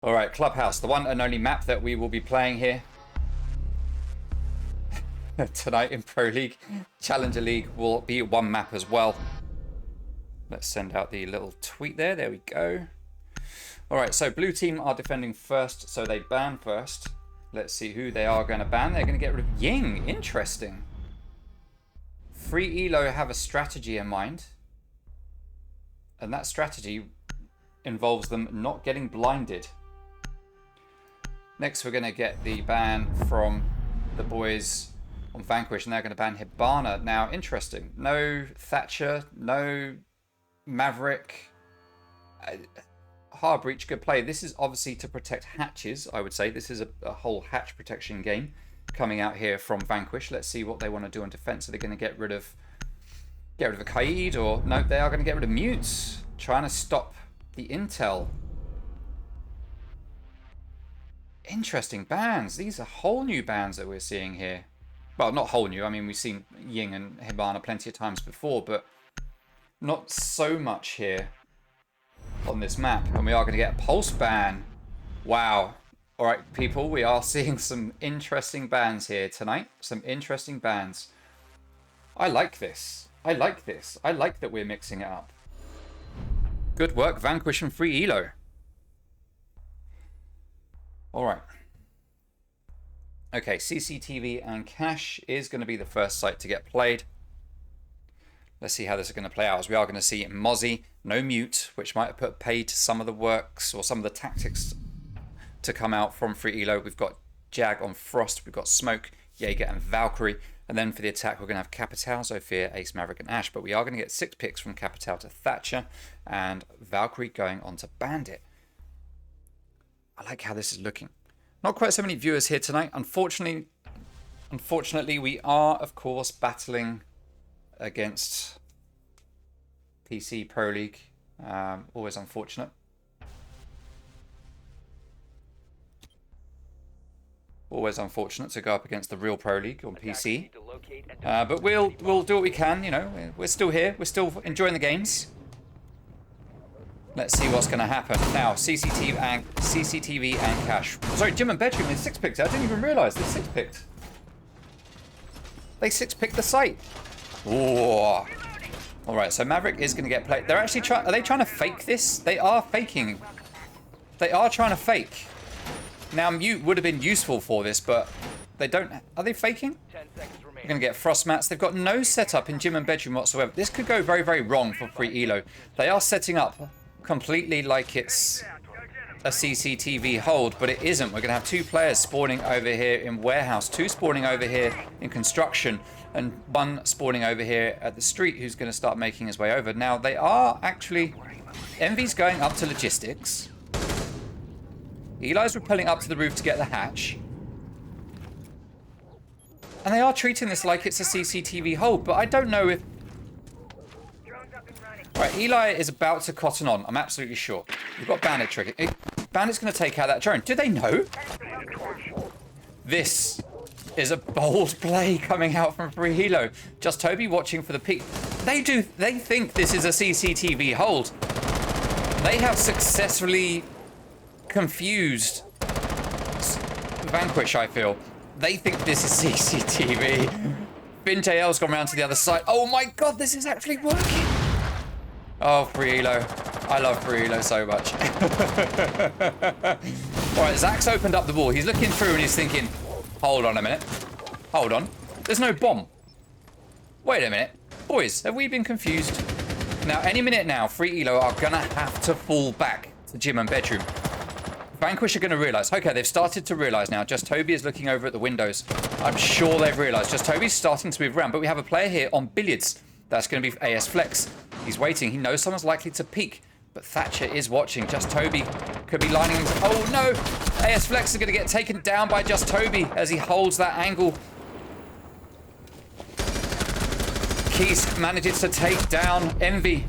All right, Clubhouse, the one and only map that we will be playing here tonight in Pro League. Challenger League will be one map as well. Let's send out the little tweet there. There we go. All right, so blue team are defending first, so they ban first. Let's see who they are going to ban. They're going to get rid of Ying. Interesting. Free Elo have a strategy in mind. And that strategy involves them not getting blinded. Next, we're going to get the ban from the boys on Vanquish, and they're going to ban Hibana. Now, interesting. No Thatcher, no Maverick. Hard breach, good play. This is obviously to protect hatches, I would say. This is a whole hatch protection game coming out here from Vanquish. Let's see what they want to do on defense. Are they going to get rid of a Kaid, or no, they are going to get rid of Mutes, trying to stop the intel. Interesting bans. These are whole new bans that we're seeing here. Well, not whole new. I mean, we've seen Ying and Hibana plenty of times before, but not so much here on this map. And we are going to get a pulse ban. Wow. All right, people, we are seeing some interesting bans here tonight. Some interesting bans. I like this. I like this. I like that we're mixing it up. Good work, Vanquish and Free Elo. All right. Okay, CCTV and Cash is going to be the first site to get played. Let's see how this is going to play out, as we are going to see Mozzie, no mute, which might have put paid to some of the works or some of the tactics to come out from Free Elo. We've got Jag on Frost, we've got Smoke, Jaeger and Valkyrie. And then for the attack, we're going to have Capital, Zofia, Ace, Maverick and Ash. But we are going to get 6 picks from Capital to Thatcher, and Valkyrie going on to Bandit. I like how this is looking. Not quite so many viewers here tonight. Unfortunately, we are, of course, battling against PC Pro League. Always unfortunate. Always unfortunate to go up against the real Pro League on PC. But we'll do what we can, you know. We're still here. We're still enjoying the games. Let's see what's going to happen. Now, CCTV and Cash. Sorry, Jim and Bedroom is 6-picked. I didn't even realise they 6-picked. They 6-picked the site. Whoa. Alright, so Maverick is going to get played. They're actually trying... Are they trying to fake this? They are faking. They are trying to fake. Now, mute would have been useful for this, but they don't... Are they faking? They're going to get Frost Mats. They've got no setup in Gym and Bedroom whatsoever. This could go very, very wrong for Free Elo. They are setting up completely like it's a CCTV hold, but it isn't. We're going to have 2 players spawning over here in Warehouse, 2 spawning over here in Construction, and 1 spawning over here at the street who's going to start making his way over. Now, they are actually... Envy's going up to Logistics. Eli's rappelling up to the roof to get the hatch. And they are treating this like it's a CCTV hold, but I don't know if... Right, Eli is about to cotton on, I'm absolutely sure. We've got Bandit trigger. Bandit's going to take out that drone. Do they know? This is a bold play coming out from Free Elo. Just Toby watching for the peak. They think this is a CCTV hold. They have successfully confused Vanquish, I feel. They think this is CCTV. Bintael's gone around to the other side. Oh my god, this is actually working. Oh, Free Elo. I love Free Elo so much. Alright, Zach's opened up the wall. He's looking through and he's thinking, hold on a minute. Hold on. There's no bomb. Wait a minute. Boys, have we been confused? Now, any minute now, Free Elo are going to have to fall back to Gym and Bedroom. Vanquish are going to realise. Okay, they've started to realise now. Just Toby is looking over at the windows. I'm sure they've realised. Just Toby's starting to move around. But we have a player here on Billiards. That's going to be AS Flex. He's waiting. He knows someone's likely to peek. But Thatcher is watching. Just Toby could be lining him. Oh, no. AS Flex is going to get taken down by Just Toby as he holds that angle. Keys manages to take down Envy.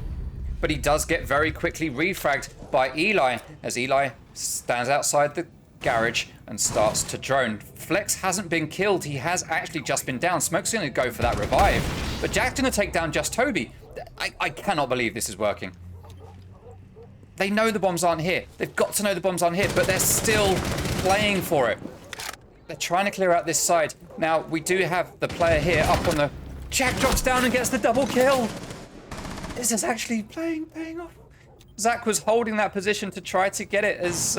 But he does get very quickly refragged by Eli as Eli stands outside the garage and starts to drone. Flex hasn't been killed. He has actually just been down. Smoke's going to go for that revive. But Jack's going to take down Just Toby. I cannot believe this is working. They know the bombs aren't here. They've got to know the bombs aren't here, but they're still playing for it. They're trying to clear out this side. Now, we do have the player here up on the... Jack drops down and gets the double kill. This is actually paying off. Zach was holding that position to try to get it as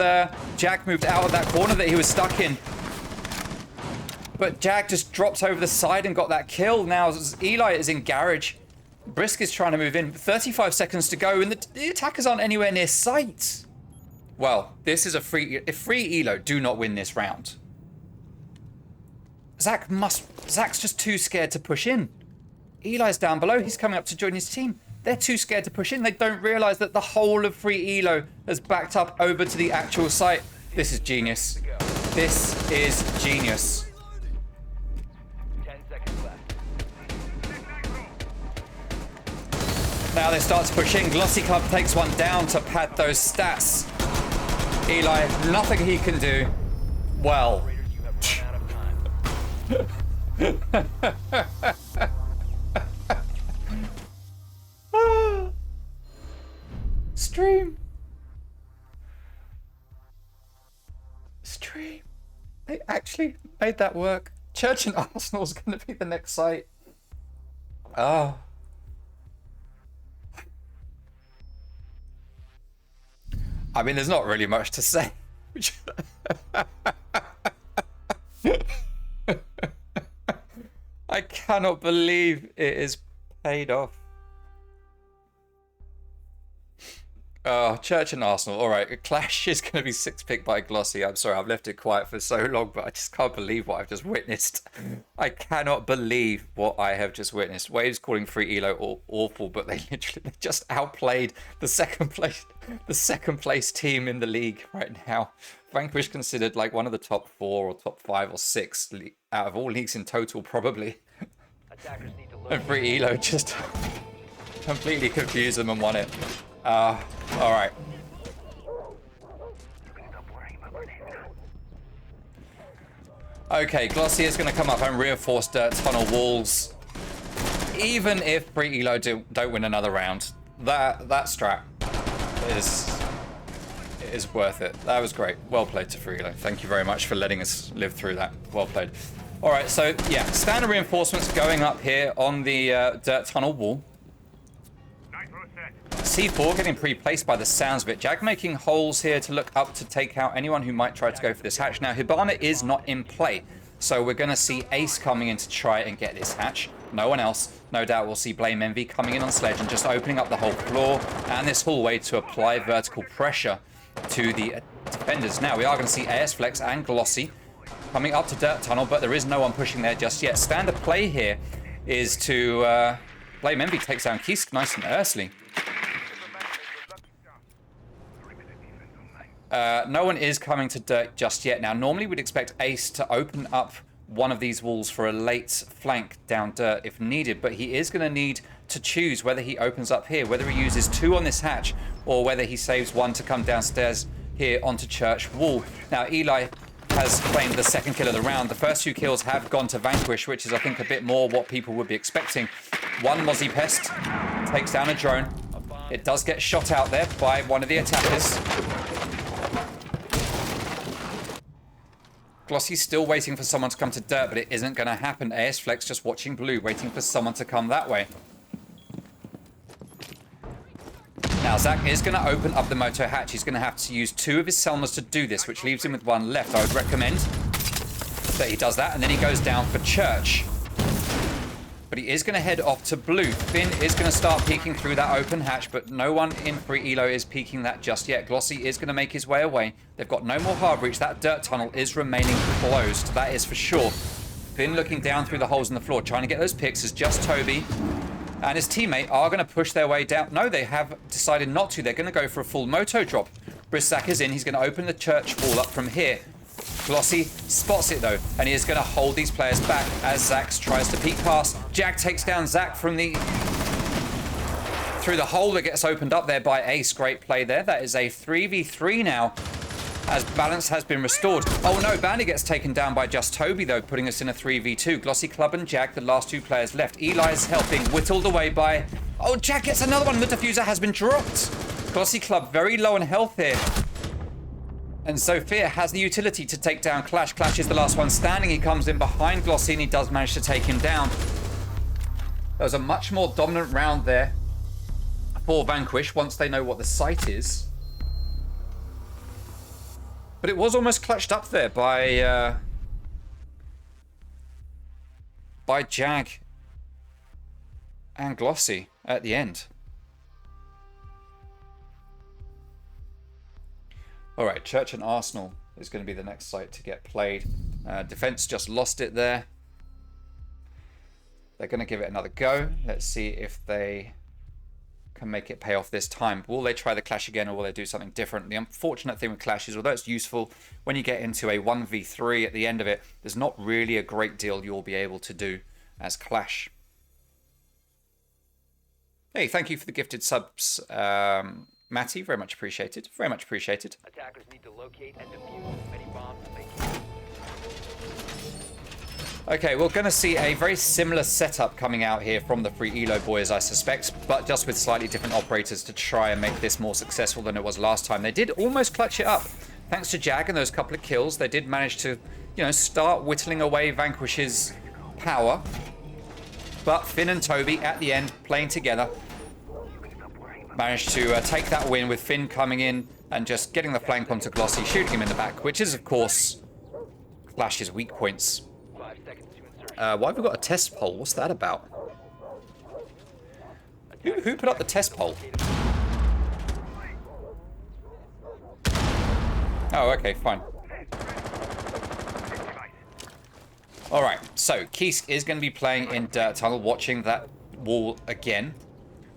Jack moved out of that corner that he was stuck in. But Jack just drops over the side and got that kill. Now Eli is in garage. Brisk is trying to move in. 35 seconds to go, and the attackers aren't anywhere near sight. Well, this is a free... If free Elo do not win this round, Zach's just too scared to push in. Eli's down below. He's coming up to join his team. They're too scared to push in. They don't realize that the whole of free Elo has backed up over to the actual site. This is genius. This is genius. 10 seconds left. Now they start to push in. Glossy Club takes one down to pad those stats. Eli, nothing he can do. Well. You have run out of time. Stream. They actually made that work. Church and Arsenal's going to be the next site. Oh. I mean, there's not really much to say. I cannot believe it is paid off. Oh, Church and Arsenal. All right, Clash is going to be 6-pick by Glossy. I'm sorry, I've left it quiet for so long, but I just can't believe what I've just witnessed. I cannot believe what I have just witnessed. Waves calling free Elo awful, but they just outplayed the second place team in the league right now. Vanquish considered like one of the top 4 or top 5 or 6 out of all leagues in total, probably. Attackers need to look. And free Elo just completely confused them and won it. All right. Okay, Glossy is going to come up and reinforce dirt tunnel walls. Even if free Elo don't win another round, that strat is worth it. That was great. Well played to free Elo. Thank you very much for letting us live through that. Well played. All right, so yeah, standard reinforcements going up here on the dirt tunnel wall. C4 getting pre-placed by the sounds of it. Jag making holes here to look up to take out anyone who might try to go for this hatch. Now, Hibana is not in play, so we're going to see Ace coming in to try and get this hatch. No one else. No doubt we'll see Blame Envy coming in on Sledge and just opening up the whole floor and this hallway to apply vertical pressure to the defenders. Now, we are going to see AS Flex and Glossy coming up to Dirt Tunnel, but there is no one pushing there just yet. Standard play here is to... Blame Envy takes down Kisk nice and early. No one is coming to dirt just yet. Now, normally we'd expect Ace to open up one of these walls for a late flank down dirt if needed, but he is going to need to choose whether he opens up here, whether he uses 2 on this hatch, or whether he saves 1 to come downstairs here onto Church Wall. Now, Eli has claimed the 2nd kill of the round. The first 2 kills have gone to Vanquish, which is, I think, a bit more what people would be expecting. 1 Mozzie Pest takes down a drone. It does get shot out there by one of the attackers. Glossy's still waiting for someone to come to dirt, but it isn't going to happen. AS Flex just watching blue, waiting for someone to come that way. Now, Zach is going to open up the moto hatch. He's going to have to use 2 of his Selmas to do this, which leaves him with 1 left. I would recommend that he does that, and then he goes down for Church. But he is going to head off to blue. Finn is going to start peeking through that open hatch, but no one in free Elo is peeking that just yet. Glossy is going to make his way away. They've got no more hard breach. That dirt tunnel is remaining closed. That is for sure. Finn looking down through the holes in the floor, trying to get those picks as just Toby and his teammate are going to push their way down. No, they have decided not to. They're going to go for a full moto drop. Briszak is in. He's going to open the Church wall up from here. Glossy spots it though, and he is going to hold these players back as Zach tries to peek past. Jag takes down Zach from through the hole that gets opened up there by Ace. Great play there. That is a 3v3 now, as balance has been restored. Oh no, Bandy gets taken down by just Toby though, putting us in a 3v2. Glossy Club and Jag, the last 2 players left. Eli's helping, whittled away by... Oh, Jag gets another one. The diffuser has been dropped. Glossy Club very low on health here. And Sophia has the utility to take down Clash. Clash is the last one standing. He comes in behind Glossy and he does manage to take him down. That was a much more dominant round there for Vanquish once they know what the site is. But it was almost clutched up there by Jag and Glossy at the end. All right, Church and Arsenal is going to be the next site to get played. Defense just lost it there. They're going to give it another go. Let's see if they can make it pay off this time. Will they try the Clash again, or will they do something different? The unfortunate thing with Clash is, although it's useful, when you get into a 1v3 at the end of it, there's not really a great deal you'll be able to do as Clash. Hey, thank you for the gifted subs, Matty. Very much appreciated. Very much appreciated. Attackers need to locate and defuse as many bombs as they can. Okay, we're going to see a very similar setup coming out here from the Free Elo boys, I suspect, but just with slightly different operators to try and make this more successful than it was last time. They did almost clutch it up. Thanks to Jag and those couple of kills, they did manage to, you know, start whittling away Vanquish's power. But Finn and Toby at the end, playing together, managed to take that win with Finn coming in and just getting the flank onto Glossy, shooting him in the back, which is, of course, Clash's weak points. 5 seconds to insertion. Why have we got a test poll? What's that about? Who put up the test poll? Oh, okay, fine. All right, so Kiesk is going to be playing in Dirt Tunnel, watching that wall again.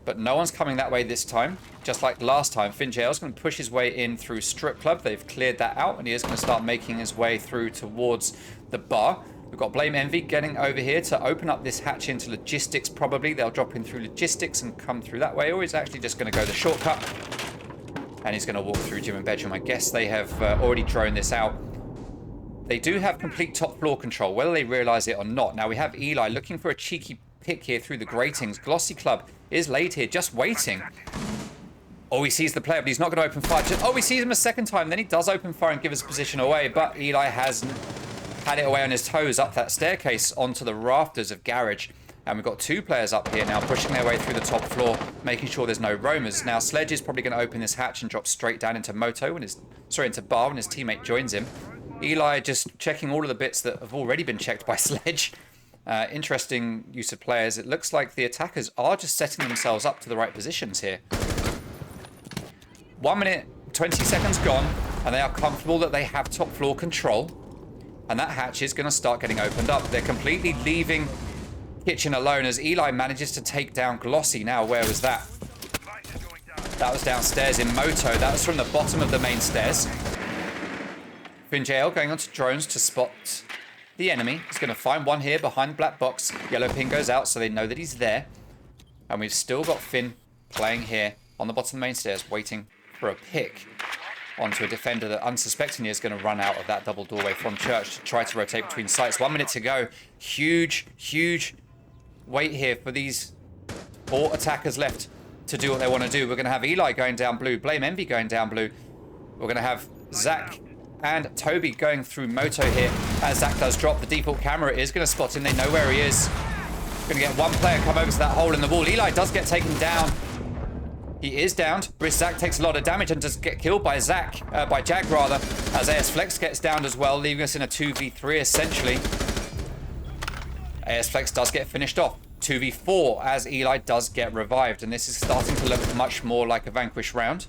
But no one's coming that way this time. Just like last time, FinnJL's going to push his way in through Strip Club. They've cleared that out, and he is going to start making his way through towards the bar. We've got Blame Envy getting over here to open up this hatch into logistics, probably. They'll drop in through logistics and come through that way, or he's actually just going to go the shortcut. And he's going to walk through gym and bedroom. I guess they have already drawn this out. They do have complete top floor control, whether they realize it or not. Now we have Eli looking for a cheeky pick here through the gratings. Glossy Club is laid here, just waiting. Oh, he sees the player, but he's not going to open fire. Oh, he sees him a second time. Then he does open fire and give his position away. But Eli has had it away on his toes up that staircase onto the rafters of Garage. And we've got two players up here now pushing their way through the top floor, making sure there's no roamers. Now Sledge is probably going to open this hatch and drop straight down into into Bar when his teammate joins him. Eli just checking all of the bits that have already been checked by Sledge. Interesting use of players. It looks like the attackers are just setting themselves up to the right positions here. 1 minute, 20 seconds gone, and they are comfortable that they have top floor control. And that hatch is going to start getting opened up. They're completely leaving Kitchen alone as Eli manages to take down Glossy. Now, where was that? That was downstairs in Moto. That was from the bottom of the main stairs. FinnJL going onto drones to spot the enemy. He's going to find one here behind the black box. Yellow pin goes out so they know that he's there. And we've still got Finn playing here on the bottom of the main stairs, waiting for a pick onto a defender that unsuspectingly is going to run out of that double doorway from Church to try to rotate between sites. 1 minute to go. Huge, huge wait here for these 4 attackers left to do what they want to do. We're going to have Eli going down blue, Blame Envy going down blue. We're going to have Zach and Toby going through Moto here. As Zach does drop, the default camera is going to spot him. They know where he is. Going to get one player come over to that hole in the wall. Eli does get taken down. He is downed. Zach takes a lot of damage and does get killed by Jag rather, as AS Flex gets downed as well, leaving us in a 2v3 essentially. AS Flex does get finished off. 2v4 as Eli does get revived, and this is starting to look much more like a Vanquish round.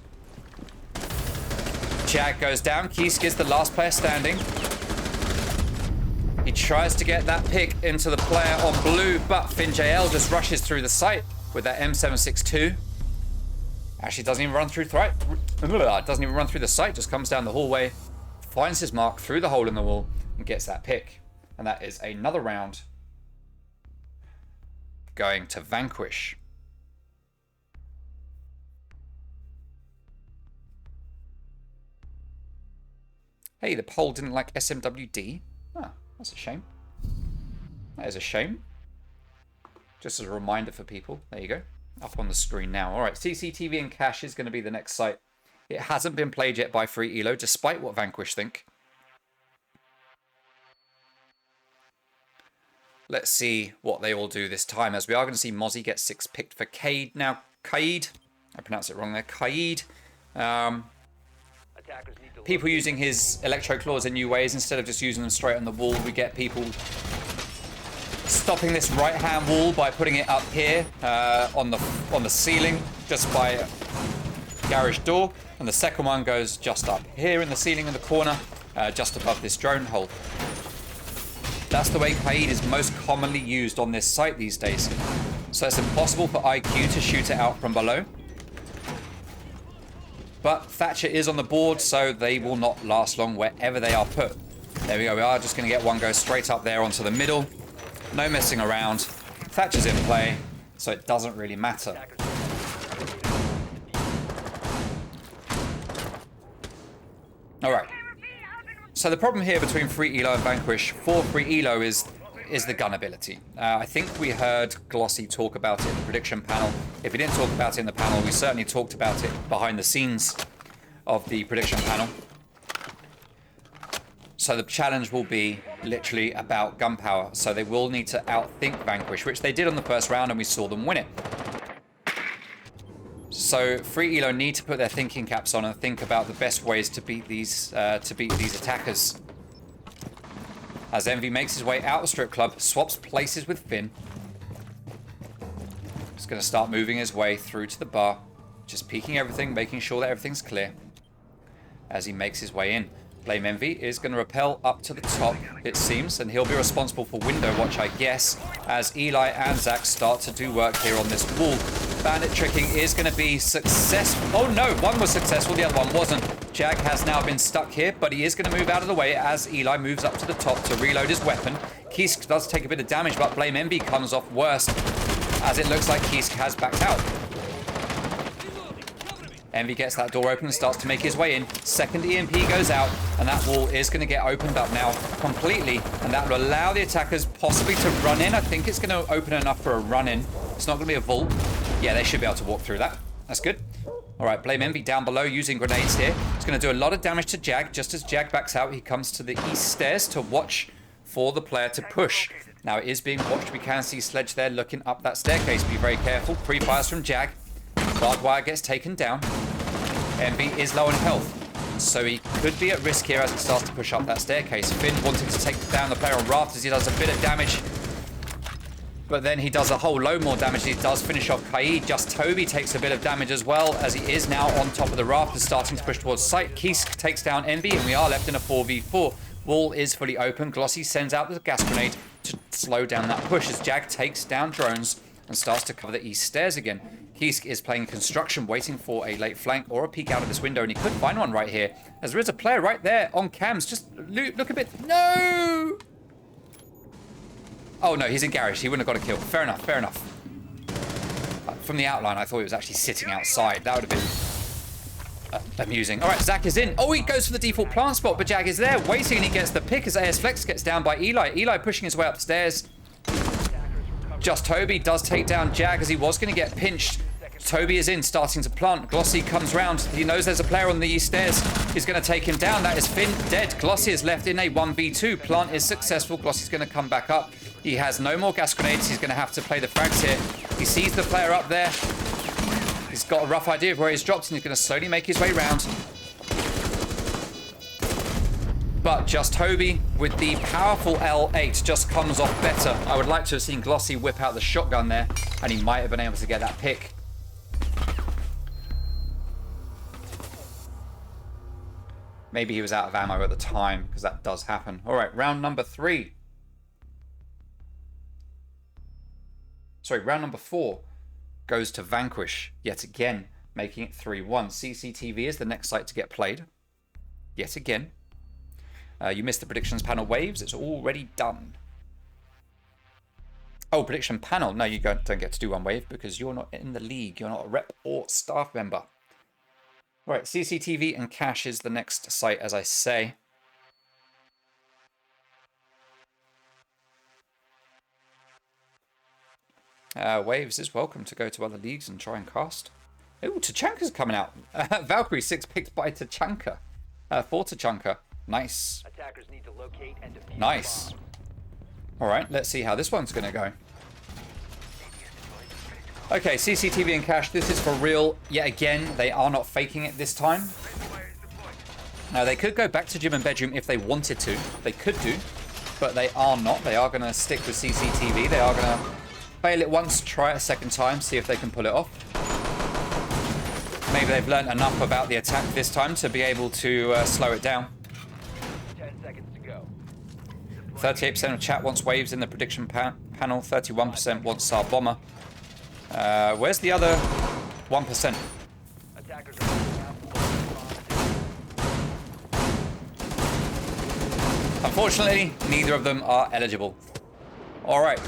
Jag goes down. Kiesk is the last player standing. He tries to get that pick into the player on blue, but FinnJL just rushes through the site with that M762. Actually doesn't even run through the site, just comes down the hallway, finds his mark through the hole in the wall, and gets that pick. And that is another round going to Vanquish. Hey, the poll didn't like SMWD. Ah, that's a shame. That is a shame. Just as a reminder for people. There you go. up on the screen now. All right, CCTV and Cache is going to be the next site. It hasn't been played yet by Free Elo, despite what Vanquish think. Let's see what they all do this time, as we are going to see Mozzie get 6 picked for Cade. Now, Kaid, I pronounced it wrong there, Kaid. People using his electro claws in new ways instead of just using them straight on the wall. We get people stopping this right-hand wall by putting it up here on the ceiling, just by a garage door, and the second one goes just up here in the ceiling in the corner, just above this drone hole. That's the way Kaid is most commonly used on this site these days. So it's impossible for IQ to shoot it out from below. But Thatcher is on the board, so they will not last long wherever they are put. There we go. We are just going to get one go straight up there onto the middle. No messing around. Thatcher's in play, so it doesn't really matter. All right. So the problem here between Free Elo and Vanquish for Free Elo is the gun ability. I think we heard Glossy talk about it in the prediction panel. If we didn't talk about it in the panel, we certainly talked about it behind the scenes of the prediction panel. So the challenge will be literally about gun power. So they will need to outthink Vanquish, which they did on the first round, and we saw them win it. So Free Elo need to put their thinking caps on and think about the best ways to beat these attackers. As Envy makes his way out the strip club, swaps places with Finn. He's going to start moving his way through to the bar, just peeking everything, making sure that everything's clear as he makes his way in. Blame Envy is going to rappel up to the top, it seems, and he'll be responsible for window watch, I guess, as Eli and Zach start to do work here on this wall. Bandit tricking is going to be successful. Oh no, one was successful, the other one wasn't. Jag has now been stuck here, but he is going to move out of the way as Eli moves up to the top to reload his weapon. Kisk does take a bit of damage, but Blame Envy comes off worse, as it looks like Kisk has backed out. Envy gets that door open and starts to make his way in. Second EMP goes out, and that wall is going to get opened up now completely, and that will allow the attackers possibly to run in. I think it's going to open enough for a run-in. It's not going to be a vault. Yeah, they should be able to walk through that. That's good. All right, Blame Envy down below using grenades here. It's going to do a lot of damage to Jag. Just as Jag backs out, he comes to the east stairs to watch for the player to push. Now it is being watched. We can see Sledge there looking up that staircase. Be very careful. Pre-fires from Jag. Barbed wire gets taken down. Envy is low on health, so he could be at risk here as it starts to push up that staircase. Finn wanting to take down the player on rafters. He does a bit of damage, but then he does a whole load more damage. He does finish off Kaid. Just Toby takes a bit of damage as well, as he is now on top of the rafters, starting to push towards site. Kisk takes down Envy, and we are left in a 4v4. Wall is fully open. Glossy sends out the gas grenade to slow down that push as Jag takes down drones and starts to cover the east stairs again. Kisk is playing construction, waiting for a late flank or a peek out of this window, and he could find one right here, as there is a player right there on cams. Just look a bit. No! Oh no, he's in garage. He wouldn't have got a kill. Fair enough, fair enough. From the outline, I thought he was actually sitting outside. That would have been amusing. All right, Zach is in. Oh, he goes for the default plant spot, but Jag is there waiting, and he gets the pick as AS Flex gets down by Eli. Eli pushing his way upstairs. Just Toby does take down Jag as he was going to get pinched. Toby is in, starting to plant. Glossy comes round. He knows there's a player on the east stairs. He's going to take him down. That is Finn dead. Glossy is left in a 1v2. Plant is successful. Glossy's going to come back up. He has no more gas grenades. He's going to have to play the frags here. He sees the player up there. He's got a rough idea of where he's dropped, and he's going to slowly make his way round. But just Toby with the powerful L8 just comes off better. I would like to have seen Glossy whip out the shotgun there, and he might have been able to get that pick. Maybe he was out of ammo at the time, because that does happen. All right, round number 3. Sorry, round number 4 goes to Vanquish yet again, making it 3-1. CCTV is the next site to get played. Yet again. You missed the predictions panel waves. It's already done. Oh, prediction panel. No, you don't get to do one wave because you're not in the league. You're not a rep or staff member. All right, CCTV and Cache is the next site, as I say. Waves is welcome to go to other leagues and try and cast. Ooh, Tachanka's coming out. Valkyrie 6 picks by Tachanka. For Tachanka. Nice. Attackers need to locate and defuse Nice. the bomb. Alright, let's see how this one's going to go. Okay, CCTV and cache. This is for real. Yet again, they are not faking it this time. Now, they could go back to gym and bedroom if they wanted to. They could do, but they are not. They are going to stick with CCTV. They are going to fail it once, try it a second time, see if they can pull it off. Maybe they've learned enough about the attack this time to be able to slow it down. 10 seconds to go. 38% of chat wants Waves in the prediction panel. 31% wants Sar Bomber. Where's the other 1%? Attackers are moving out. Unfortunately, neither of them are eligible. All right.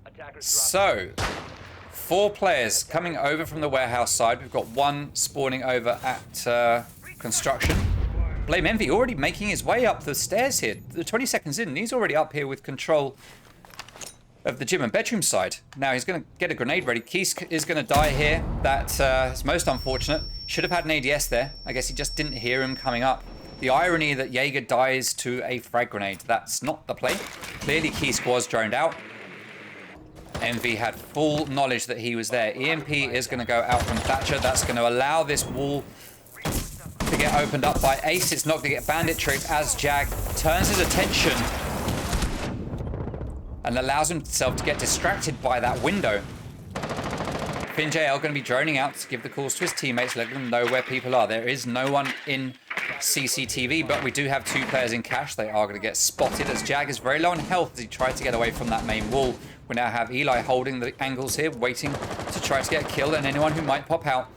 Attackers So, 4 players coming over from the warehouse side. We've got 1 spawning over at construction. Blame Envy already making his way up the stairs here. The 20 seconds in, and he's already up here with control of the gym and bedroom side. Now he's going to get a grenade ready. Keys is going to die here. That is most unfortunate. Should have had an ADS there. I guess he just didn't hear him coming up. The irony that Jaeger dies to a frag grenade. That's not the play. Clearly Keys was droned out. Envy had full knowledge that he was there. EMP is going to go out from Thatcher. That's going to allow this wall to get opened up by Ace. It's not going to get bandit tricked as Jag turns his attention and allows himself to get distracted by that window. FinJL going to be droning out to give the calls to his teammates, letting them know where people are. There is no one in CCTV, but we do have 2 players in cache. They are going to get spotted as Jag is very low on health as he tried to get away from that main wall. We now have Eli holding the angles here, waiting to try to get a kill, and anyone who might pop out,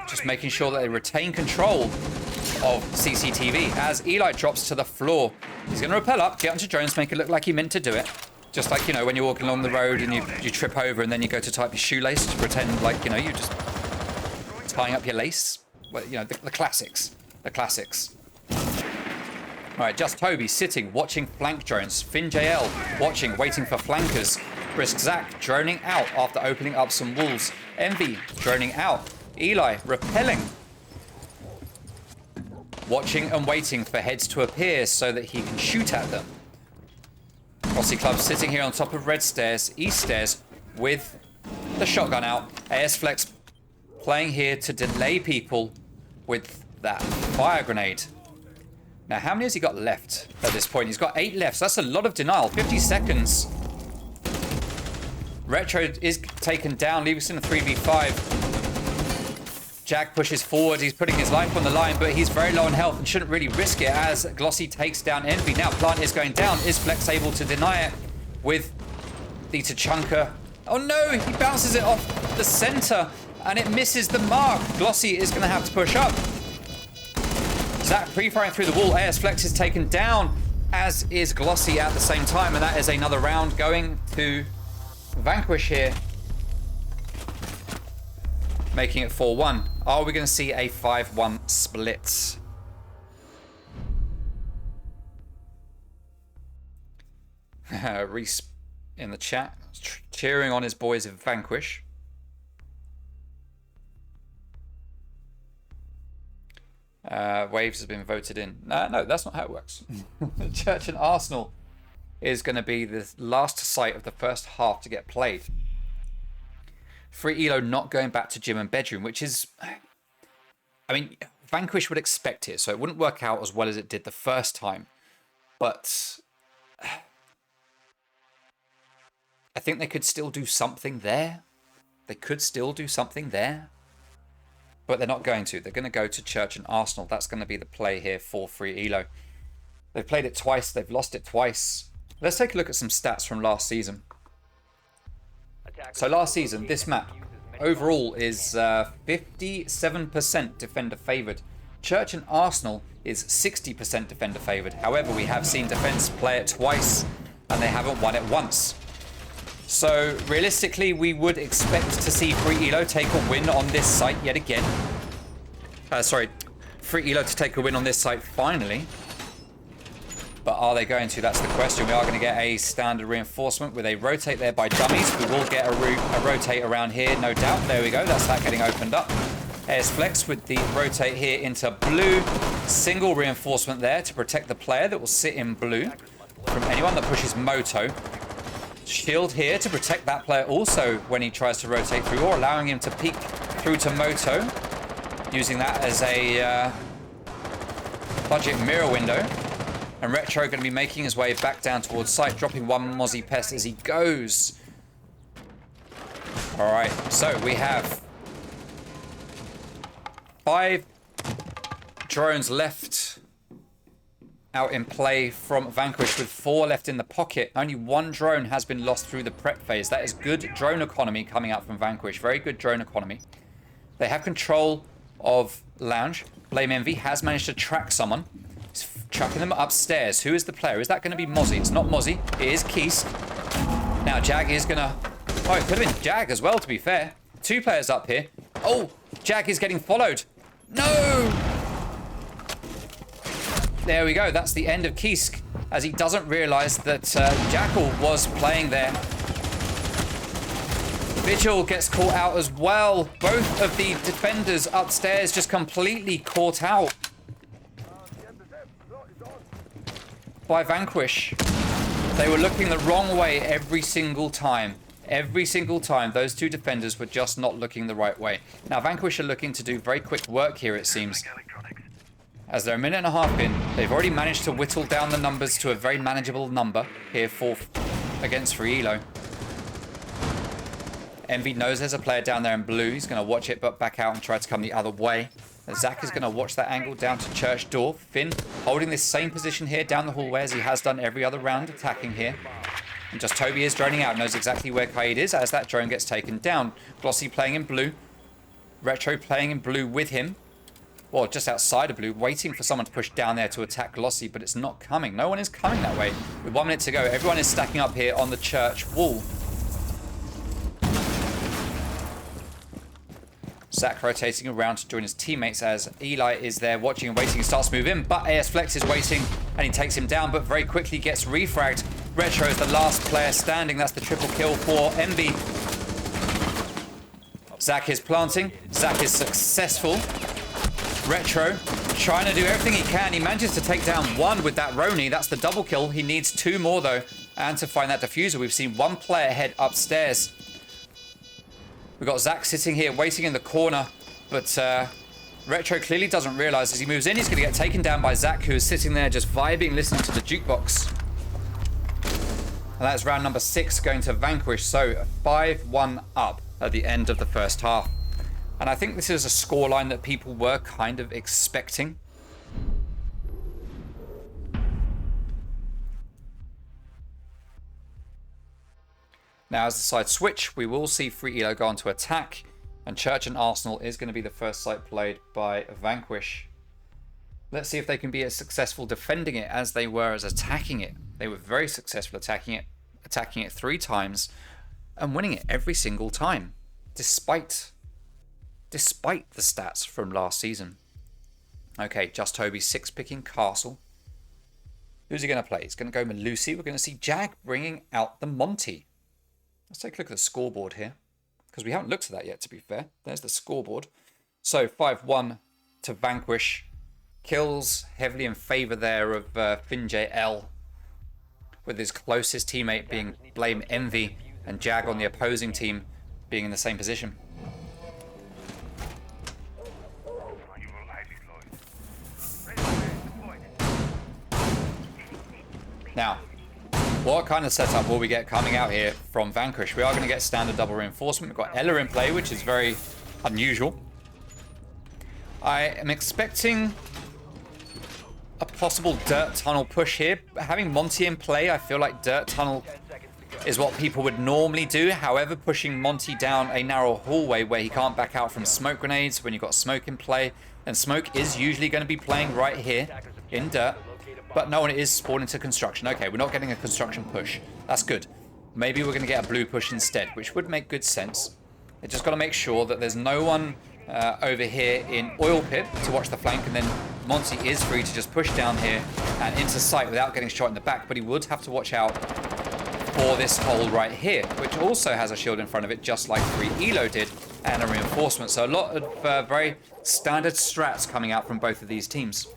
just making sure that they retain control of CCTV. As Eli drops to the floor, he's going to rappel up, get onto Jones, make it look like he meant to do it. Just like, you know, when you're walking along the road and you trip over and then you go to type your shoelace to pretend like, you know, you're just tying up your lace. Well, you know, the classics. The classics. All right, just Toby sitting, watching flank drones. FinJL watching, waiting for flankers. Brisk Zach droning out after opening up some walls. Envy droning out. Eli repelling. Watching and waiting for heads to appear so that he can shoot at them. Rossi Club sitting here on top of red stairs, east stairs, with the shotgun out. AS Flex playing here to delay people with that fire grenade. Now, how many has he got left at this point? He's got 8 left, so that's a lot of denial. 50 seconds. Retro is taken down, leaving us in a 3v5. Jag pushes forward, he's putting his life on the line, but he's very low on health and shouldn't really risk it as Glossy takes down Envy. Now Plant is going down. Is Flex able to deny it with the Tachanka? Oh no, he bounces it off the center and it misses the mark. Glossy is going to have to push up. Zach pre-firing through the wall. AS Flex is taken down, as is Glossy at the same time, and that is another round going to Vanquish here. Making it 4-1. Are we going to see a 5-1 split? Reese in the chat, cheering on his boys of Vanquish. Waves has been voted in. No, that's not how it works. Church and Arsenal is going to be the last sight of the first half to get played. Free Elo not going back to gym and bedroom, which is, I mean, Vanquish would expect it, so it wouldn't work out as well as it did the first time. But I think they could still do something there. They could still do something there. But they're not going to. They're going to go to Church and Arsenal. That's going to be the play here for Free Elo. They've played it twice. They've lost it twice. Let's take a look at some stats from last season. So last season, this map overall is 57% defender favored. Church and Arsenal is 60% defender favored. However, we have seen defense play it twice and they haven't won it once. So realistically, we would expect to see Free Elo take a win on this site yet again. Free Elo to take a win on this site finally. But are they going to? That's the question. We are going to get a standard reinforcement with a rotate there by dummies. We will get a rotate around here, no doubt. There we go. That's that getting opened up. AS Flex with the rotate here into blue. Single reinforcement there to protect the player that will sit in blue from anyone that pushes Moto. Shield here to protect that player also when he tries to rotate through, or allowing him to peek through to Moto. Using that as a budget mirror window. And Retro going to be making his way back down towards site, dropping one Mozzie Pest as he goes. Alright, so we have 5 drones left out in play from Vanquish, with 4 left in the pocket. Only 1 drone has been lost through the prep phase. That is good drone economy coming out from Vanquish. Very good drone economy. They have control of Lounge. Blame Envy has managed to track someone. He's chucking them upstairs. Who is the player? Is that going to be Mozzie? It's not Mozzie. It is Keys. Now Jag is going to... Oh, it could have been Jag as well, to be fair. 2 players up here. Oh, Jag is getting followed. No! There we go. That's the end of Kisk, as he doesn't realize that Jackal was playing there. Vigil gets caught out as well. Both of the defenders upstairs just completely caught out by Vanquish. They were looking the wrong way every single time. Every single time, those 2 defenders were just not looking the right way. Now, Vanquish are looking to do very quick work here, it seems. As they're a minute and a half in, they've already managed to whittle down the numbers to a very manageable number here against free Elo. Envy knows there's a player down there in blue. He's going to watch it, but back out and try to come the other way. Zach is going to watch that angle down to Church Door. Finn holding this same position here down the hallway as he has done every other round, attacking here. And just Toby is droning out, knows exactly where Kaid is as that drone gets taken down. Glossy playing in blue. Retro playing in blue with him. Well, just outside of blue, waiting for someone to push down there to attack Glossy, but it's not coming. No one is coming that way. With 1 minute to go, everyone is stacking up here on the church wall. Zach rotating around to join his teammates as Eli is there watching and waiting. He starts to move in, but AS Flex is waiting and he takes him down, but very quickly gets refragged. Retro is the last player standing. That's the triple kill for Envy. Zach is planting. Zach is successful. Retro trying to do everything he can. He manages to take down 1 with that Roni. That's the double kill. He needs 2 more though. And to find that diffuser, we've seen 1 player head upstairs. We've got Zach sitting here waiting in the corner, but Retro clearly doesn't realize as he moves in, he's going to get taken down by Zach, who is sitting there just vibing, listening to the jukebox. And that's round number 6 going to Vanquish. So 5-1 up at the end of the first half. And I think this is a scoreline that people were kind of expecting. Now, as the side switch, we will see Free Elo go on to attack, and Church and Arsenal is going to be the first site played by Vanquish. Let's see if they can be as successful defending it as they were as attacking it. They were very successful attacking it 3 times, and winning it every single time, despite the stats from last season. Okay, Just Toby 6 picking Castle. Who's he going to play? He's going to go Malusi. We're going to see Jag bringing out the Monty. Let's take a look at the scoreboard here, because we haven't looked at that yet, to be fair. There's the scoreboard. So 5-1 to Vanquish. Kills heavily in favour there of FinJL, with his closest teammate being Blame Envy, and Jag on the opposing team being in the same position. Now, what kind of setup will we get coming out here from Vanquish? We are going to get standard double reinforcement. We've got Elo in play, which is very unusual. I am expecting a possible dirt tunnel push here. Having Monty in play, I feel like dirt tunnel is what people would normally do. However, pushing Monty down a narrow hallway where he can't back out from smoke grenades when you've got smoke in play, and smoke is usually going to be playing right here in dirt. But no one is spawned into construction. Okay, we're not getting a construction push. That's good. Maybe we're going to get a blue push instead, which would make good sense. They just got to make sure that there's no one over here in Oil Pit to watch the flank, and then Monty is free to just push down here and into sight without getting shot in the back, but he would have to watch out for this hole right here, which also has a shield in front of it, just like 3 Elo did, and a reinforcement. So a lot of very standard strats coming out from both of these teams.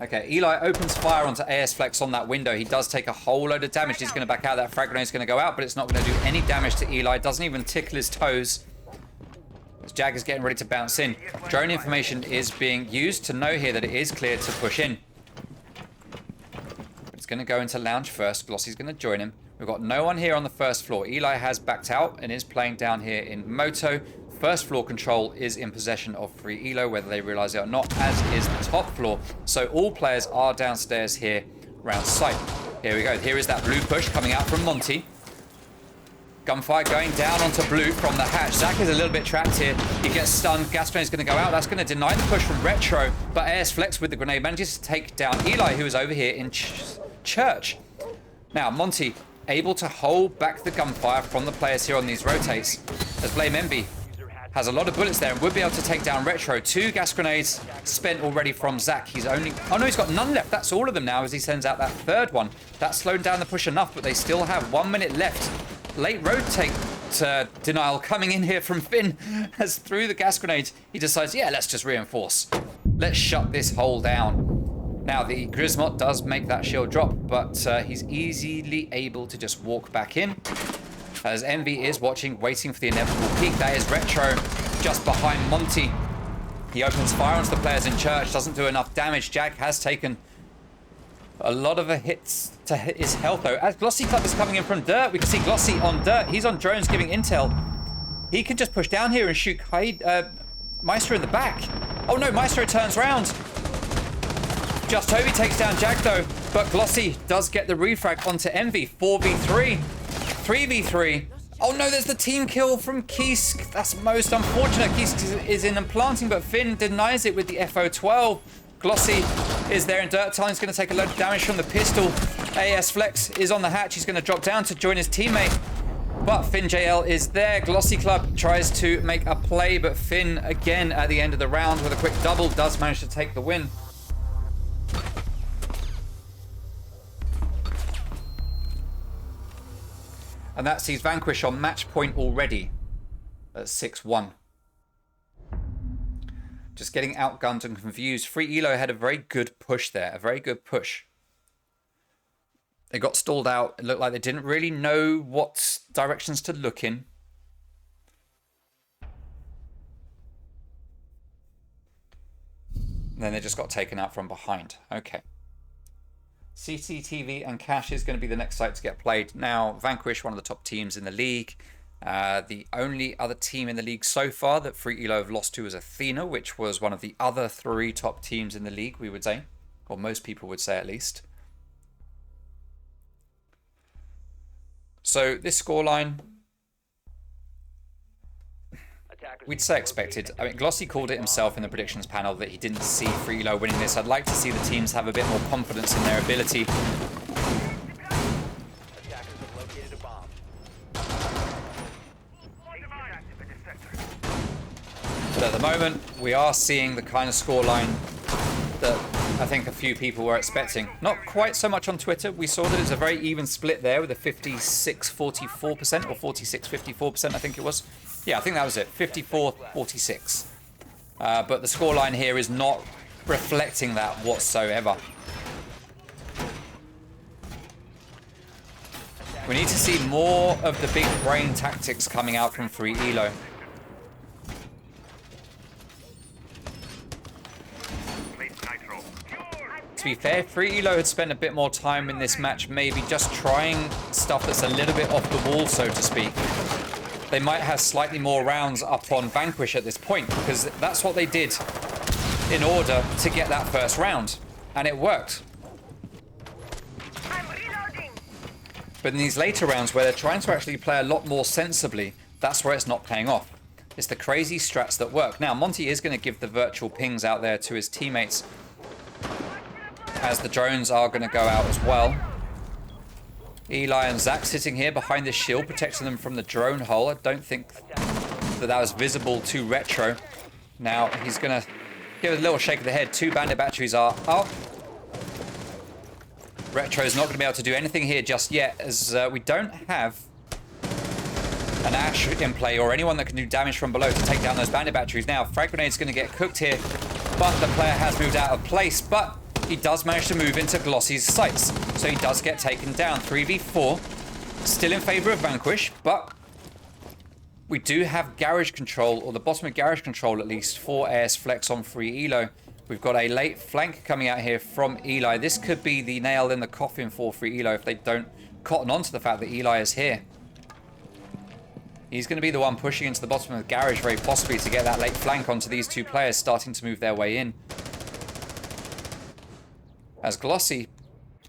Okay, Eli opens fire onto AS Flex on that window. He does take a whole load of damage. He's going to back out. That frag grenade's going to go out, but it's not going to do any damage to Eli. Doesn't even tickle his toes. As Jag is getting ready to bounce in. Drone information is being used to know here that it is clear to push in. It's going to go into lounge first. Glossy's going to join him. We've got no one here on the first floor. Eli has backed out and is playing down here in Moto. First floor control is in possession of 3 Elo, whether they realize it or not, as is the top floor. So all players are downstairs here around site. Here we go. Here is that blue push coming out from Monty. Gunfire going down onto blue from the hatch. Zach is a little bit trapped here. He gets stunned. Gas grenade is going to go out. That's going to deny the push from Retro. But AS Flex with the grenade manages to take down Eli, who is over here in Church. Now, Monty able to hold back the gunfire from the players here on these rotates. As Blame Envy has a lot of bullets there and would be able to take down Retro. 2 gas grenades spent already from Zach. He's only... Oh no, he's got none left. That's all of them now as he sends out that third one. That slowed down the push enough, but they still have 1 minute left. Late rotate denial coming in here from Finn as through the gas grenades, he decides, yeah, let's just reinforce. Let's shut this hole down. Now, the Grismot does make that shield drop, but he's easily able to just walk back in. As Envy is watching, waiting for the inevitable peek. That is Retro just behind Monty. He opens fire onto the players in Church, doesn't do enough damage. Jag has taken a lot of hits to hit his health, though. As Glossy Club is coming in from dirt, we can see Glossy on dirt. He's on drones giving intel. He can just push down here and shoot Maestro in the back. Oh no, Maestro turns around. Just Toby takes down Jag, though, but Glossy does get the refrag onto Envy. 4v3. 3v3. Oh no, there's the team kill from Kisk. That's most unfortunate. Kisk is in and planting, but Finn denies it with the FO12. Glossy is there in dirt. He's going to take a load of damage from the pistol. AS Flex is on the hatch. He's going to drop down to join his teammate. But Finn JL is there. Glossy Club tries to make a play, but Finn again at the end of the round with a quick double does manage to take the win. And that sees Vanquish on match point already at 6-1. Just getting outgunned and confused. 3 Elo had a very good push there. A very good push. They got stalled out. It looked like they didn't really know what directions to look in. And then they just got taken out from behind. Okay. CCTV and Cash is going to be the next site to get played. Now, Vanquish, one of the top teams in the league. The only other team in the league so far that 3 Elo have lost to is Athena, which was one of the other 3 top teams in the league, we would say. Or most people would say, at least. So, this scoreline, we'd say expected. I mean, Glossy called it himself in the predictions panel that he didn't see 3 Elo winning this. I'd like to see the teams have a bit more confidence in their ability. But at the moment, we are seeing the kind of scoreline that I think a few people were expecting. Not quite so much on Twitter. We saw that it's a very even split there with a 56-44% or 46-54%, I think it was. Yeah, I think that was it. 54-46. But the scoreline here is not reflecting that whatsoever. We need to see more of the big brain tactics coming out from 3 Elo. To be fair, 3 Elo had spent a bit more time in this match, maybe just trying stuff that's a little bit off the wall, so to speak. They might have slightly more rounds up on Vanquish at this point, because that's what they did in order to get that first round, and it worked. But in these later rounds where they're trying to actually play a lot more sensibly, that's where it's not paying off. It's the crazy strats that work. Now, Monty is going to give the virtual pings out there to his teammates. as the drones are going to go out as well. Eli and Zach sitting here behind this shield, protecting them from the drone hole. I don't think that was visible to Retro. Now he's going to give it a little shake of the head. 2 bandit batteries are up. Retro's not going to be able to do anything here just yet, as we don't have an Ash in play or anyone that can do damage from below to take down those bandit batteries. Now, frag grenade's going to get cooked here, but the player has moved out of place, but he does manage to move into Glossy's sights, so he does get taken down. 3v4, still in favor of Vanquish, but we do have garage control, or the bottom of garage control at least, for AS Flex on free Elo. We've got a late flank coming out here from Eli. This could be the nail in the coffin for free Elo if they don't cotton on to the fact that Eli is here. He's going to be the one pushing into the bottom of the garage very possibly to get that late flank onto these 2 players starting to move their way in. As Glossy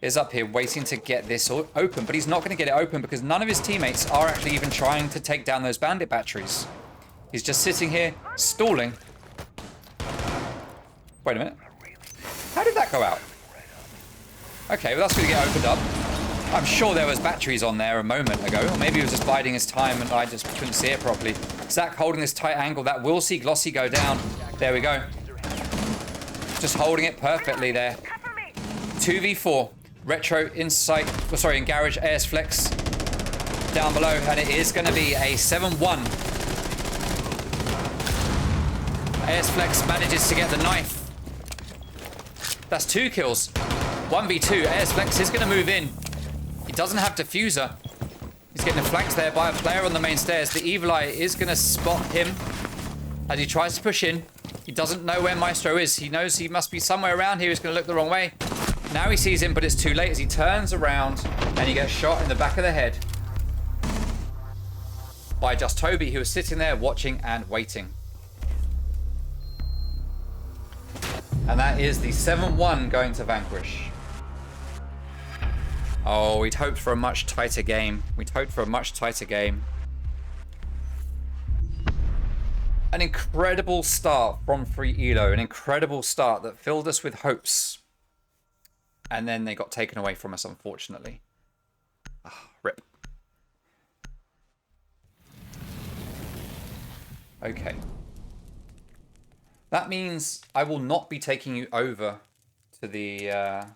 is up here waiting to get this open, but he's not going to get it open because none of his teammates are actually even trying to take down those bandit batteries. He's just sitting here stalling. Wait a minute. How did that go out? Okay, well that's going to get opened up. I'm sure there was batteries on there a moment ago, or maybe he was just biding his time and I just couldn't see it properly. Zach holding this tight angle. That will see Glossy go down. There we go. Just holding it perfectly there. 2v4. Retro in sight. Oh, sorry, in garage. AS Flex down below, and it is going to be a 7-1. AS Flex manages to get the knife. That's 2 kills. 1v2. AS Flex is going to move in. He doesn't have diffuser. He's getting flanked there by a player on the main stairs. The Evil Eye is going to spot him as he tries to push in. He doesn't know where Maestro is. He knows he must be somewhere around here. He's going to look the wrong way. Now he sees him, but it's too late as he turns around and he gets shot in the back of the head by just Toby, who was sitting there watching and waiting. And that is the 7-1 going to Vanquish. Oh, we'd hoped for a much tighter game. We'd hoped for a much tighter game. An incredible start from free Elo. An incredible start that filled us with hopes. And then they got taken away from us, unfortunately. Rip. Okay. That means I will not be taking you over to the